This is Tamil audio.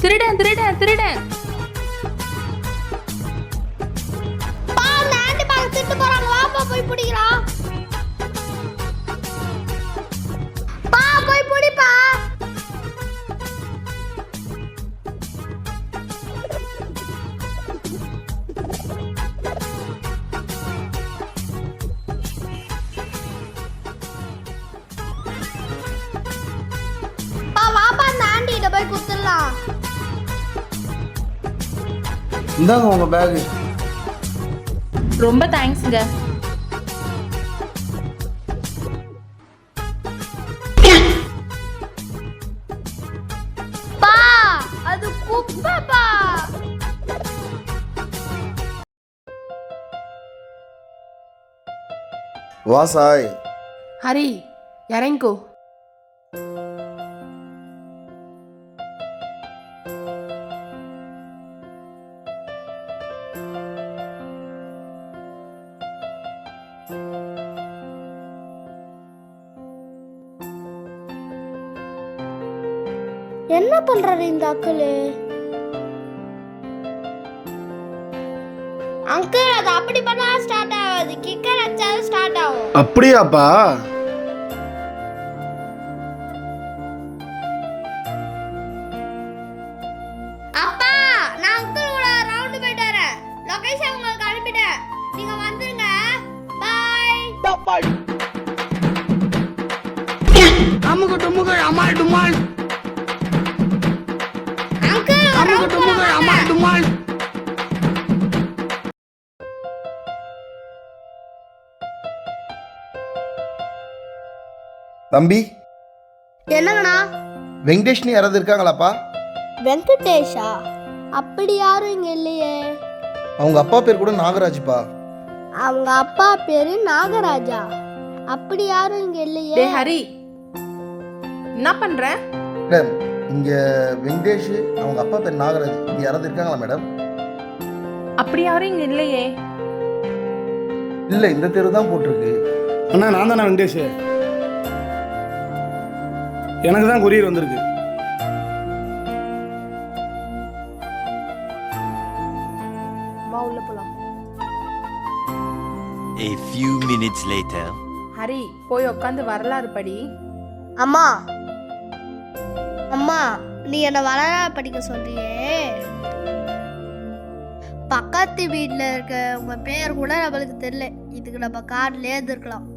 திருடன் திருடன் திருடன். பா அந்த ஆண்டி பாக்க திட்டு போறாங்க. வாப்பா போய் பிடிக்கலாம். பா போய் பிடிப்பா. பா வாப்பா அந்த ஆண்டி கிட்ட போய் குத்துடலாம். இந்தாங்க உங்க பேகு. ரொம்ப தேங்க்ஸ்ங்க. பா அது குப்பைப்பா. வா சாய். ஹரி இறங்கிக்கோ. என்ன பண்றாரு இந்த அக்கிள்? அங்கிள் அது அப்படி பண்ணா ஸ்டார்ட் ஆகாது. கிக்கர் அடிச்சாலும் ஸ்டார்ட் ஆகும். அப்படியாப்பா? அப்பா நான் அங்கிள் கூட ரவுண்ட் போயிட்டு வரேன். லொகேஷன் உங்களுக்கு அனுப்பிட்டேன். நீங்க வந்துருங்க. பை. அமுகு டுமுகு அமால் டுமால். அங்கிள் அமுகு டுமுகு அமால் டுமால். தம்பி, என்னங்கண்ணா? வெங்கடேஷ்னு யாராவது இருக்காங்களாப்பா? வெங்கடேஷா? அப்படி யாரும் இங்க இல்லையே. அவங்க அப்பா பேர் கூட நாகராஜ்ப்பா. அவங்க அப்பா பேரு நாகராஜா. அப்படி யாரும் இங்க இல்லையே. டேய் ஹரி, என்ன பண்ற? மேடம், இங்க வெங்கடேஷ், அவங்க அப்பா பேர் நாகராஜ், இங்க யாராவது இருக்காங்களா மேடம்? அப்படி யாரும் இங்க இல்லையே. இல்ல, இந்த தெரு தான் போட்டிருக்கு. அண்ணா நான் தானே வெங்கடேஷ். எனக்கு தான் கொரியர் வந்திருக்கு. வா உள்ள போலாம். A few minutes later. Hari போய் உட்காந்து வரலாறு படி. அம்மா அம்மா நீ என்ன வரலாறு படிக்க சொல்றியே. பக்கத்து வீட்டில் இருக்க உங்க பேர் கூட நம்மளுக்கு தெரியல. இதுக்கு நம்ம கார்டுல எழுதிருக்கலாம்.